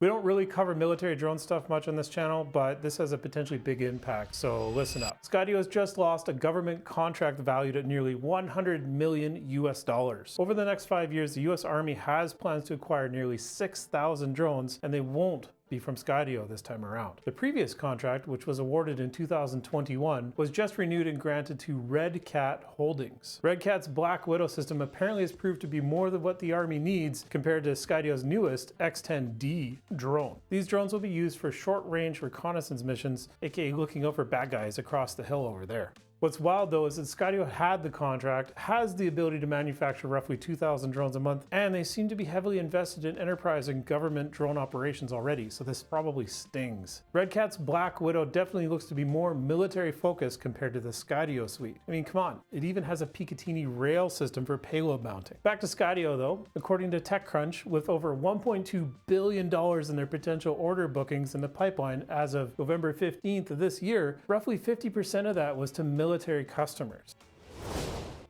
We don't really cover military drone stuff much on this channel, but this has a potentially big impact, so listen up. Skydio has just lost a government contract valued at nearly 100 million US dollars. Over the next 5 years, the US Army has plans to acquire nearly 6,000 drones, and they won't be from Skydio this time around. The previous contract, which was awarded in 2021, was just renewed and granted to Red Cat Holdings. Red Cat's Black Widow system apparently has proved to be more than what the Army needs compared to Skydio's newest X-10D drone. These drones will be used for short-range reconnaissance missions, aka looking out for bad guys across the hill over there. What's wild though is that Skydio had the contract, has the ability to manufacture roughly 2,000 drones a month, and they seem to be heavily invested in enterprise and government drone operations already, so this probably stings. Red Cat's Black Widow definitely looks to be more military focused compared to the Skydio suite. I mean, come on, it even has a Picatinny rail system for payload mounting. Back to Skydio though, according to TechCrunch, with over $1.2 billion in their potential order bookings in the pipeline as of November 15th of this year, roughly 50% of that was to military customers.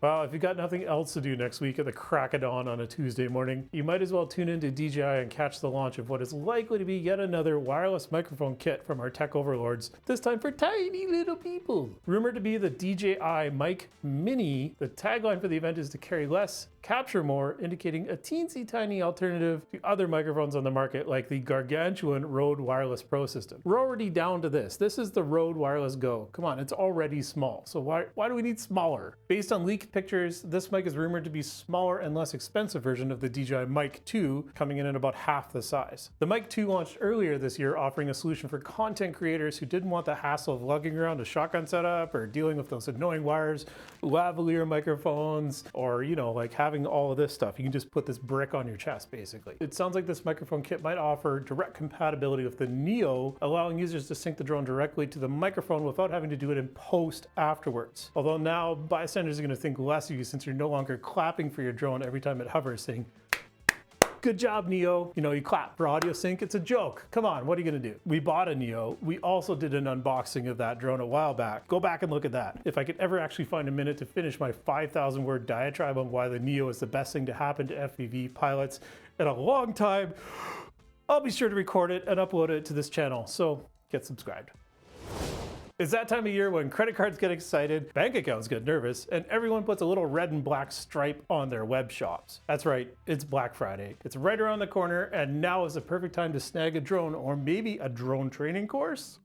Well, if you've got nothing else to do next week at the crack of dawn on a Tuesday morning, you might as well tune into DJI and catch the launch of what is likely to be yet another wireless microphone kit from our tech overlords, this time for tiny little people. Rumored to be the DJI Mic Mini, the tagline for the event is to carry less, capture more, indicating a teensy tiny alternative to other microphones on the market like the gargantuan Rode Wireless Pro system. We're already down to this. This is the Rode Wireless Go. Come on, it's already small. So why do we need smaller? Based on leaked pictures, this mic is rumored to be smaller and less expensive version of the DJI Mic 2, coming in at about half the size. The Mic 2 launched earlier this year, offering a solution for content creators who didn't want the hassle of lugging around a shotgun setup or dealing with those annoying wires, lavalier microphones, or like having all of this stuff. You can just put this brick on your chest, basically. It sounds like this microphone kit might offer direct compatibility with the Neo, allowing users to sync the drone directly to the microphone without having to do it in post afterwards. Although now bystanders are going to think less of you since you're no longer clapping for your drone every time it hovers, saying, "Good job, Neo." You clap for audio sync. It's a joke. Come on, what are you gonna do? We bought a Neo. We also did an unboxing of that drone a while back. Go back and look at that. If I could ever actually find a minute to finish my 5,000 word diatribe on why the Neo is the best thing to happen to FPV pilots in a long time, I'll be sure to record it and upload it to this channel. So get subscribed. It's that time of year when credit cards get excited, bank accounts get nervous, and everyone puts a little red and black stripe on their web shops. That's right, it's Black Friday. It's right around the corner, and now is the perfect time to snag a drone or maybe a drone training course,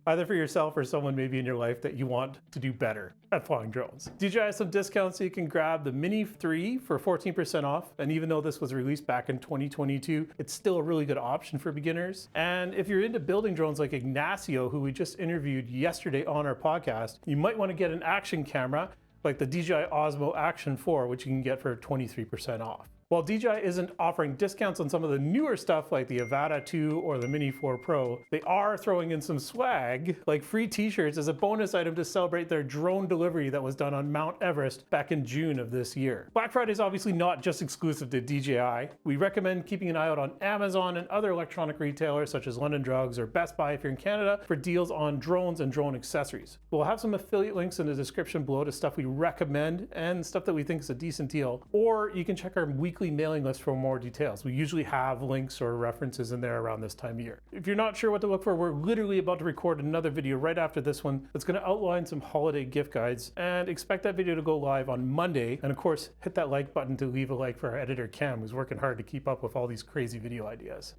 either for yourself or someone maybe in your life that you want to do better at flying drones. DJI has some discounts so you can grab the Mini 3 for 14% off, and even though this was released back in 2022, it's still a really good option for beginners. And if you're into building drones like Ignacio, who we just interviewed yesterday on our podcast, you might want to get an action camera like the DJI Osmo Action 4, which you can get for 23% off. While DJI isn't offering discounts on some of the newer stuff like the Avata 2 or the Mini 4 Pro, they are throwing in some swag, like free t-shirts as a bonus item to celebrate their drone delivery that was done on Mount Everest back in June of this year. Black Friday is obviously not just exclusive to DJI. We recommend keeping an eye out on Amazon and other electronic retailers such as London Drugs or Best Buy if you're in Canada for deals on drones and drone accessories. We'll have some affiliate links in the description below to stuff we recommend and stuff that we think is a decent deal, or you can check our weekly mailing list for more details. We usually have links or references in there around this time of year. If you're not sure what to look for, we're literally about to record another video right after this one that's going to outline some holiday gift guides, and expect that video to go live on Monday. And of course, hit that like button to leave a like for our editor Cam, who's working hard to keep up with all these crazy video ideas.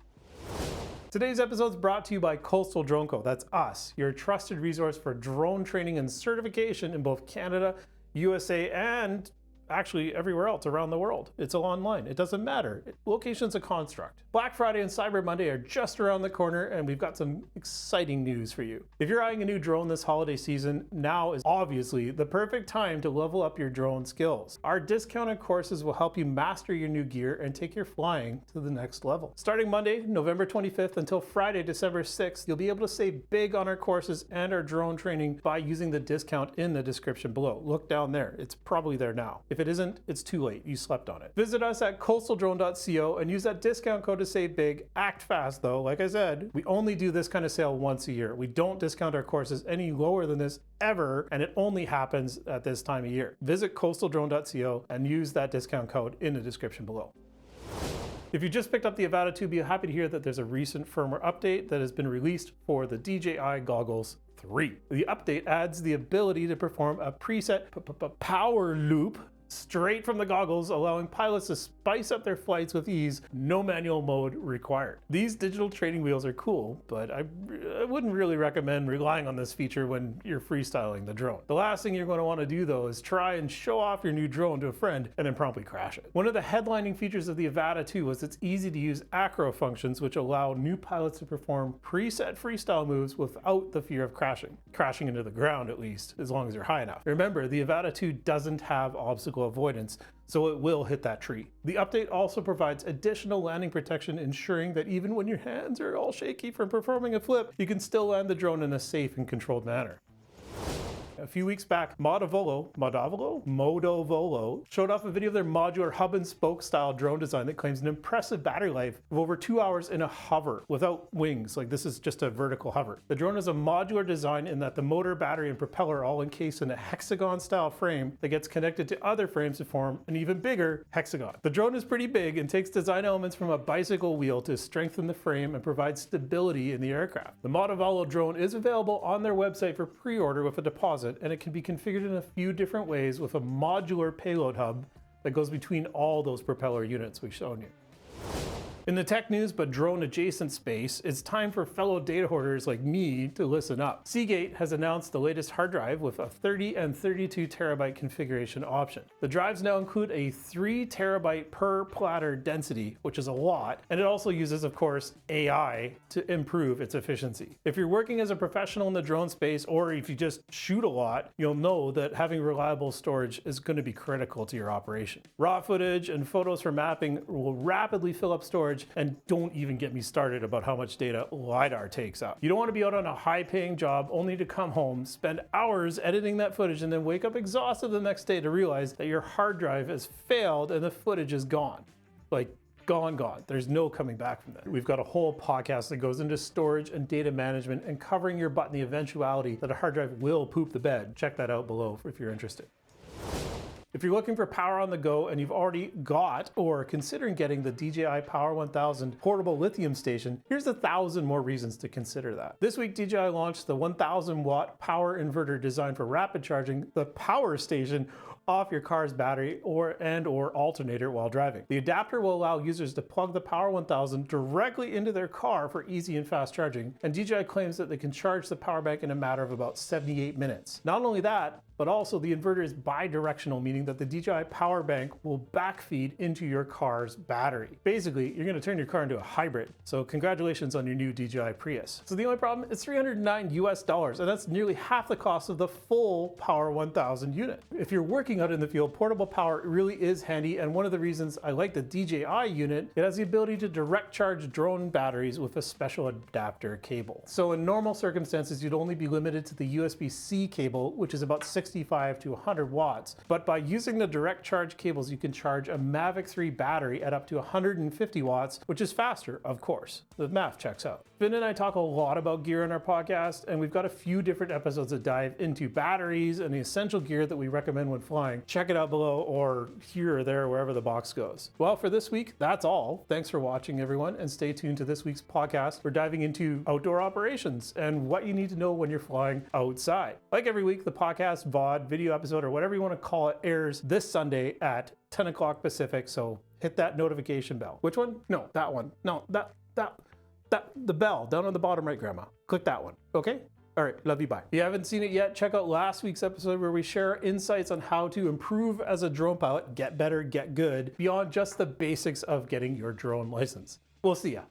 Today's episode is brought to you by Coastal Drone Co. That's us, your trusted resource for drone training and certification in both Canada, USA, and actually everywhere else around the world. It's all online. It doesn't matter. Location's a construct. Black Friday and Cyber Monday are just around the corner, and we've got some exciting news for you. If you're eyeing a new drone this holiday season, now is obviously the perfect time to level up your drone skills. Our discounted courses will help you master your new gear and take your flying to the next level. Starting Monday, November 25th until Friday, December 6th, you'll be able to save big on our courses and our drone training by using the discount in the description below. Look down there. It's probably there now. If it isn't, it's too late. You slept on it. Visit us at coastaldrone.co and use that discount code to save big. Act fast though. Like I said, we only do this kind of sale once a year. We don't discount our courses any lower than this ever, and it only happens at this time of year. Visit coastaldrone.co and use that discount code in the description below. If you just picked up the Avata 2, be happy to hear that there's a recent firmware update that has been released for the DJI Goggles 3. The update adds the ability to perform a preset power loop straight from the goggles, allowing pilots to spice up their flights with ease, no manual mode required. These digital training wheels are cool, but I wouldn't really recommend relying on this feature when you're freestyling the drone. The last thing you're going to want to do though is try and show off your new drone to a friend and then promptly crash it. One of the headlining features of the Avata 2 was its easy to use acro functions, which allow new pilots to perform preset freestyle moves without the fear of crashing into the ground, at least, as long as you're high enough. Remember, the Avata 2 doesn't have obstacle avoidance, so it will hit that tree. The update also provides additional landing protection, ensuring that even when your hands are all shaky from performing a flip, you can still land the drone in a safe and controlled manner. A few weeks back, Modovolo showed off a video of their modular hub and spoke style drone design that claims an impressive battery life of over 2 hours in a hover without wings. Like, this is just a vertical hover. The drone is a modular design in that the motor, battery, and propeller are all encased in a hexagon style frame that gets connected to other frames to form an even bigger hexagon. The drone is pretty big and takes design elements from a bicycle wheel to strengthen the frame and provide stability in the aircraft. The Modovolo drone is available on their website for pre-order with a deposit, and it can be configured in a few different ways with a modular payload hub that goes between all those propeller units we've shown you. In the tech news but drone adjacent space, it's time for fellow data hoarders like me to listen up. Seagate has announced the latest hard drive with a 30 and 32 terabyte configuration option. The drives now include a 3 terabyte per platter density, which is a lot, and it also uses, of course, AI to improve its efficiency. If you're working as a professional in the drone space, or if you just shoot a lot, you'll know that having reliable storage is going to be critical to your operation. Raw footage and photos for mapping will rapidly fill up storage, and don't even get me started about how much data LiDAR takes up. You don't want to be out on a high-paying job only to come home, spend hours editing that footage, and then wake up exhausted the next day to realize that your hard drive has failed and the footage is gone. Like, gone. There's no coming back from that. We've got a whole podcast that goes into storage and data management and covering your butt in the eventuality that a hard drive will poop the bed. Check that out below if you're interested. If you're looking for power on the go and you've already got or considering getting the DJI Power 1000 portable lithium station, here's 1,000 more reasons to consider that. This week, DJI launched the 1,000 watt power inverter designed for rapid charging the power station off your car's battery or alternator while driving. The adapter will allow users to plug the Power 1000 directly into their car for easy and fast charging, and DJI claims that they can charge the power bank in a matter of about 78 minutes. Not only that, but also the inverter is bi-directional, meaning that the DJI power bank will backfeed into your car's battery. Basically, you're gonna turn your car into a hybrid. So congratulations on your new DJI Prius. So the only problem is $309 US, and that's nearly half the cost of the full Power 1000 unit. If you're working out in the field, portable power really is handy, and one of the reasons I like the DJI unit, it has the ability to direct charge drone batteries with a special adapter cable. So in normal circumstances, you'd only be limited to the USB-C cable, which is about 65 to 100 watts. But by using the direct charge cables, you can charge a Mavic 3 battery at up to 150 watts, which is faster, of course. The math checks out. Finn and I talk a lot about gear on our podcast, and we've got a few different episodes that dive into batteries and the essential gear that we recommend when flying. Check it out below or here or there, wherever the box goes. Well, for this week, that's all. Thanks for watching, everyone, and stay tuned to this week's podcast. We're diving into outdoor operations and what you need to know when you're flying outside. Like every week, the podcast, VOD, video episode, or whatever you want to call it, airs this Sunday at 10 o'clock Pacific, so hit that notification bell. Which one? No, that one. No, the bell down on the bottom right, Grandma. Click that one, okay? All right, love you, bye. If you haven't seen it yet, check out last week's episode where we share insights on how to improve as a drone pilot, get better, get good, beyond just the basics of getting your drone license. We'll see ya.